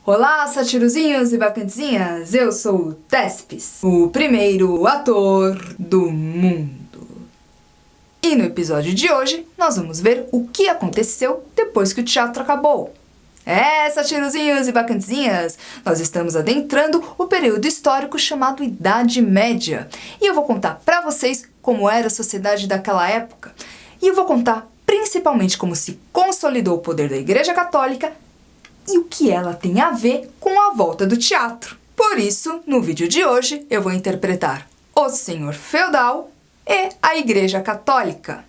Olá, satirozinhos e bacantezinhas! Eu sou o Tespes, o primeiro ator do mundo. E no episódio de hoje, nós vamos ver o que aconteceu depois que o teatro acabou. Satirozinhos e bacantezinhas! Nós estamos adentrando o período histórico chamado Idade Média. E eu vou contar pra vocês como era a sociedade daquela época. E eu vou contar principalmente como se consolidou o poder da Igreja Católica e o que ela tem a ver com a volta do teatro. Por isso, no vídeo de hoje, eu vou interpretar o senhor feudal e a Igreja Católica.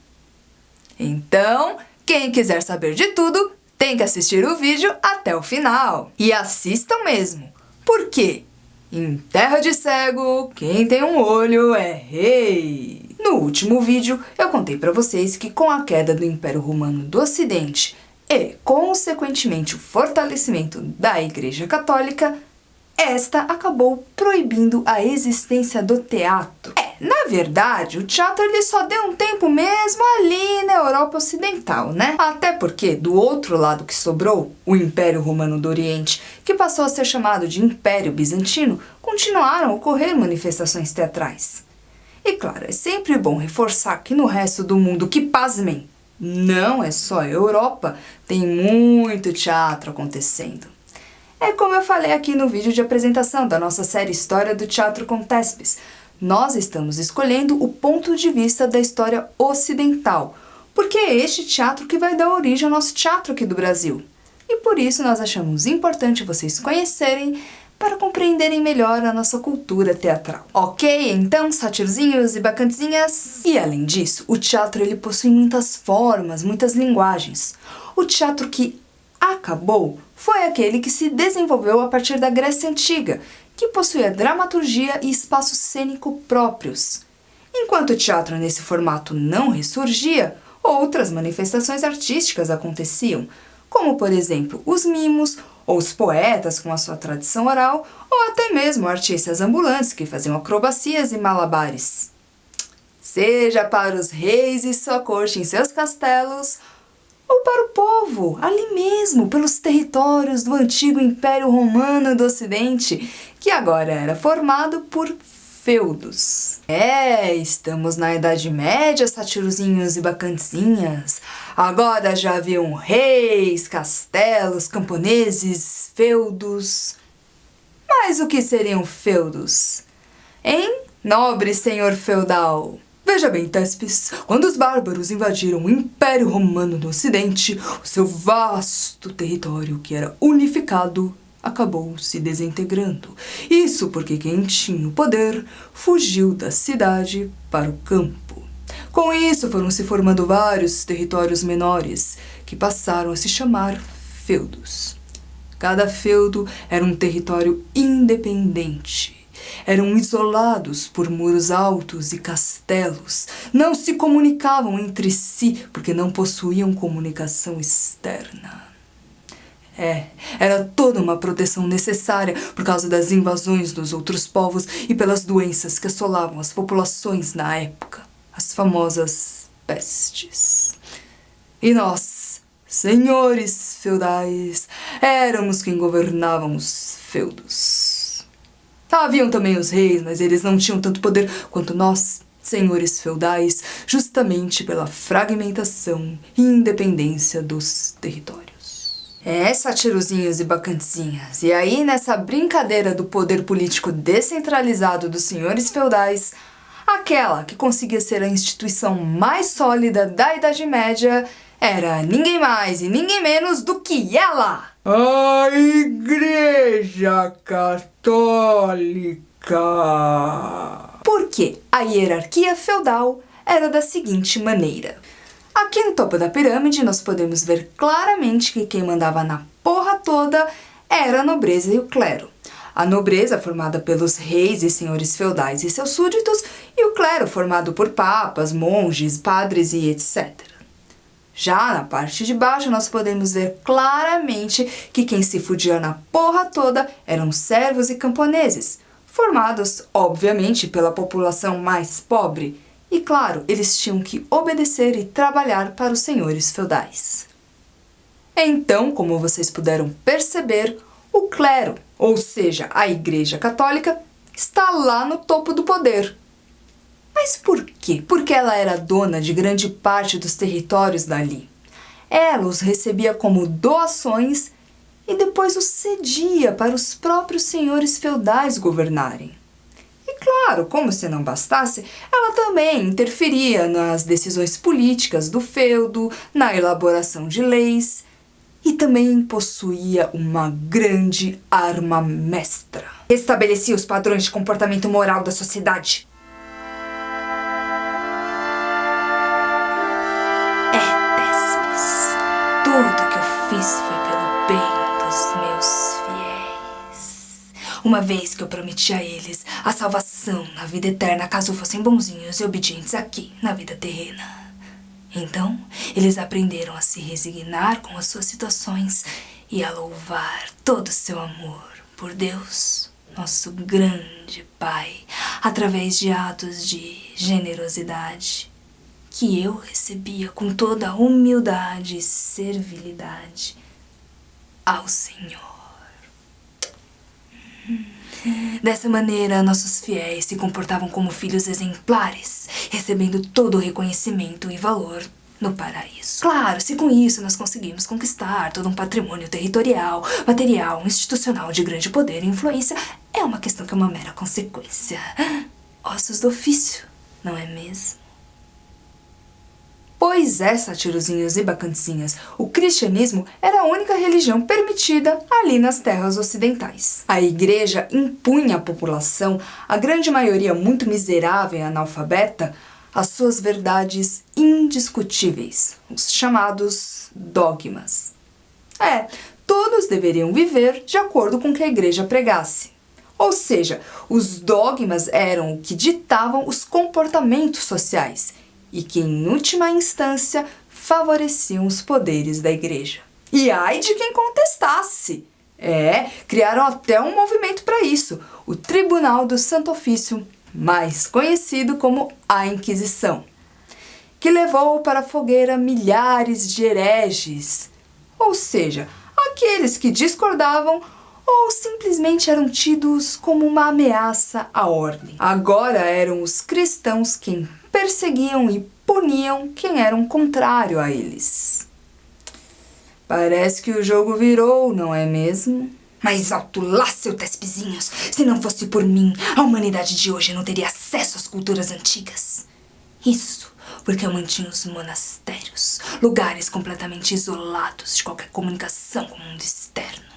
Então, quem quiser saber de tudo, tem que assistir o vídeo até o final. E assistam mesmo. Por quê? Em terra de cego, quem tem um olho é rei. No último vídeo, eu contei pra vocês que com a queda do Império Romano do Ocidente e, consequentemente, o fortalecimento da Igreja Católica, esta acabou proibindo a existência do teatro. Na verdade, o teatro ele só deu um tempo mesmo ali na Europa Ocidental, né? Até porque, do outro lado que sobrou, o Império Romano do Oriente, que passou a ser chamado de Império Bizantino, continuaram a ocorrer manifestações teatrais. E claro, é sempre bom reforçar que no resto do mundo, que pasmem, não é só a Europa, tem muito teatro acontecendo. É como eu falei aqui no vídeo de apresentação da nossa série História do Teatro com Tespes. Nós estamos escolhendo o ponto de vista da história ocidental, porque é este teatro que vai dar origem ao nosso teatro aqui do Brasil. E por isso nós achamos importante vocês conhecerem para compreenderem melhor a nossa cultura teatral. Ok, então, satirozinhos e bacantezinhas? E além disso, o teatro ele possui muitas formas, muitas linguagens. O teatro que acabou foi aquele que se desenvolveu a partir da Grécia Antiga, que possuía dramaturgia e espaço cênico próprios. Enquanto o teatro nesse formato não ressurgia, outras manifestações artísticas aconteciam, como por exemplo os mimos, ou os poetas com a sua tradição oral, ou até mesmo artistas ambulantes que faziam acrobacias e malabares. Seja para os reis e sua corte em seus castelos, ou para o povo, ali mesmo, pelos territórios do antigo Império Romano do Ocidente, que agora era formado por feudos. Estamos na Idade Média, satirozinhos e bacantezinhas. Agora já haviam reis, castelos, camponeses, feudos. Mas o que seriam feudos? Hein, nobre senhor feudal? Veja bem, Tespes, quando os bárbaros invadiram o Império Romano do Ocidente, o seu vasto território, que era unificado, acabou se desintegrando. Isso porque quem tinha o poder fugiu da cidade para o campo. Com isso foram se formando vários territórios menores, que passaram a se chamar feudos. Cada feudo era um território independente. Eram isolados por muros altos e castelos. Não se comunicavam entre si porque não possuíam comunicação externa. Era toda uma proteção necessária por causa das invasões dos outros povos e pelas doenças que assolavam as populações na época, as famosas pestes. E nós, senhores feudais, éramos quem governavam os feudos. Haviam também os reis, mas eles não tinham tanto poder quanto nós, senhores feudais, justamente pela fragmentação e independência dos territórios. Satirozinhos e bacantezinhas. E aí, nessa brincadeira do poder político descentralizado dos senhores feudais, aquela que conseguia ser a instituição mais sólida da Idade Média era ninguém mais e ninguém menos do que ela! A Igreja Católica! Porque a hierarquia feudal era da seguinte maneira. Aqui no topo da pirâmide nós podemos ver claramente que quem mandava na porra toda era a nobreza e o clero. A nobreza formada pelos reis e senhores feudais e seus súditos, e o clero formado por papas, monges, padres e etc. Já na parte de baixo nós podemos ver claramente que quem se fudia na porra toda eram servos e camponeses, formados, obviamente, pela população mais pobre. E claro, eles tinham que obedecer e trabalhar para os senhores feudais. Então, como vocês puderam perceber, O clero, ou seja, a Igreja Católica, está lá no topo do poder. Mas por quê? Porque ela era dona de grande parte dos territórios dali. Ela os recebia como doações e depois os cedia para os próprios senhores feudais governarem. E claro, como se não bastasse, ela também interferia nas decisões políticas do feudo, na elaboração de leis e também possuía uma grande arma mestra. Estabelecia os padrões de comportamento moral da sociedade. Tudo que eu fiz foi pelo bem dos meus fiéis. Uma vez que eu prometi a eles a salvação na vida eterna caso fossem bonzinhos e obedientes aqui, na vida terrena. Então, eles aprenderam a se resignar com as suas situações e a louvar todo o seu amor por Deus, nosso grande Pai, através de atos de generosidade que eu recebia com toda a humildade e servilidade ao Senhor. Dessa maneira, nossos fiéis se comportavam como filhos exemplares, recebendo todo o reconhecimento e valor no paraíso. Claro, se com isso nós conseguimos conquistar todo um patrimônio territorial, material, institucional de grande poder e influência, é uma questão que é uma mera consequência. Ossos do ofício, não é mesmo? Pois é, satirozinhos e bacantezinhas, o cristianismo era a única religião permitida ali nas terras ocidentais. A igreja impunha à população, a grande maioria muito miserável e analfabeta, as suas verdades indiscutíveis, os chamados dogmas. Todos deveriam viver de acordo com o que a igreja pregasse. Ou seja, os dogmas eram o que ditavam os comportamentos sociais e que, em última instância, favoreciam os poderes da igreja. E ai de quem contestasse! Criaram até um movimento para isso, o Tribunal do Santo Ofício, mais conhecido como a Inquisição, que levou para a fogueira milhares de hereges, ou seja, aqueles que discordavam ou simplesmente eram tidos como uma ameaça à ordem. Agora eram os cristãos quem perseguiam e puniam quem era contrário a eles. Parece que o jogo virou, não é mesmo? Mas alto lá, seus tespizinhos! Se não fosse por mim, a humanidade de hoje não teria acesso às culturas antigas. Isso porque eu mantinha os monastérios, lugares completamente isolados de qualquer comunicação com o mundo externo.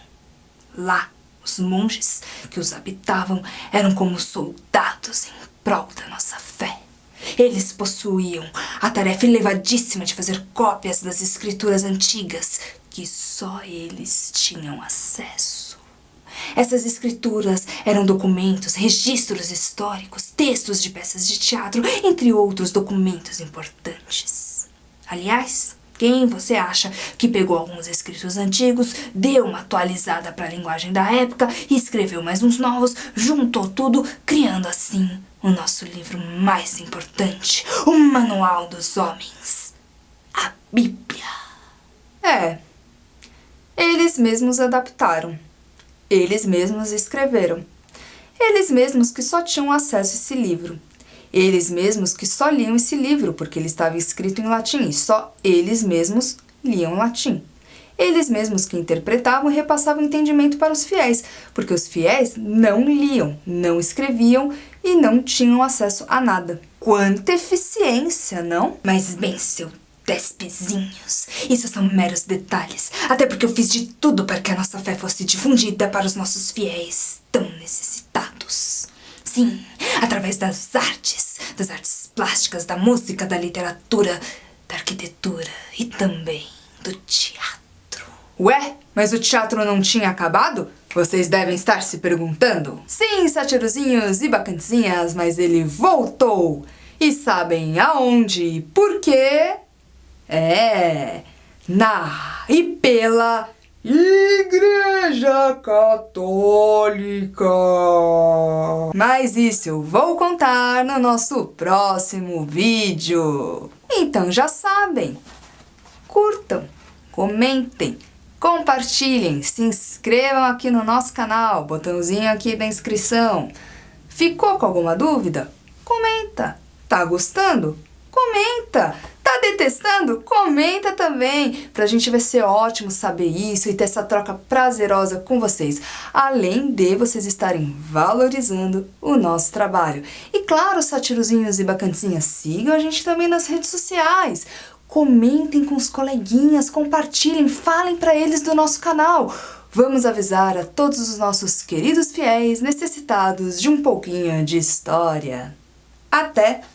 Lá, os monges que os habitavam eram como soldados em prol da nossa fé. Eles possuíam a tarefa elevadíssima de fazer cópias das escrituras antigas que só eles tinham acesso. Essas escrituras eram documentos, registros históricos, textos de peças de teatro, entre outros documentos importantes. Aliás, quem você acha que pegou alguns escritos antigos, deu uma atualizada para a linguagem da época e escreveu mais uns novos, juntou tudo, criando assim o nosso livro mais importante, o Manual dos Homens, a Bíblia? Eles mesmos adaptaram, eles mesmos escreveram, eles mesmos que só tinham acesso a esse livro. Eles mesmos que só liam esse livro, porque ele estava escrito em latim, e só eles mesmos liam latim. Eles mesmos que interpretavam e repassavam entendimento para os fiéis, porque os fiéis não liam, não escreviam e não tinham acesso a nada. Quanta eficiência, não? Mas bem, seus tespizinhos, isso são meros detalhes, até porque eu fiz de tudo para que a nossa fé fosse difundida para os nossos fiéis tão necessitados. Sim, através das artes plásticas, da música, da literatura, da arquitetura e também do teatro. Ué, mas o teatro não tinha acabado? Vocês devem estar se perguntando. Sim, satirozinhos e bacantezinhas, mas ele voltou. E sabem aonde e por quê? Na e pela Igreja Católica. Mas isso eu vou contar no nosso próximo vídeo. Então já sabem, curtam, comentem, Compartilhem, se inscrevam aqui no nosso canal, botãozinho aqui da inscrição. Ficou com alguma dúvida? Comenta. Tá gostando? Comenta. Tá detestando? Comenta também. Pra gente vai ser ótimo saber isso e ter essa troca prazerosa com vocês. Além de vocês estarem valorizando o nosso trabalho. E claro, satirozinhos e bacantezinhas, sigam a gente também nas redes sociais. Comentem com os coleguinhas, compartilhem, falem para eles do nosso canal. Vamos avisar a todos os nossos queridos fiéis necessitados de um pouquinho de história. Até!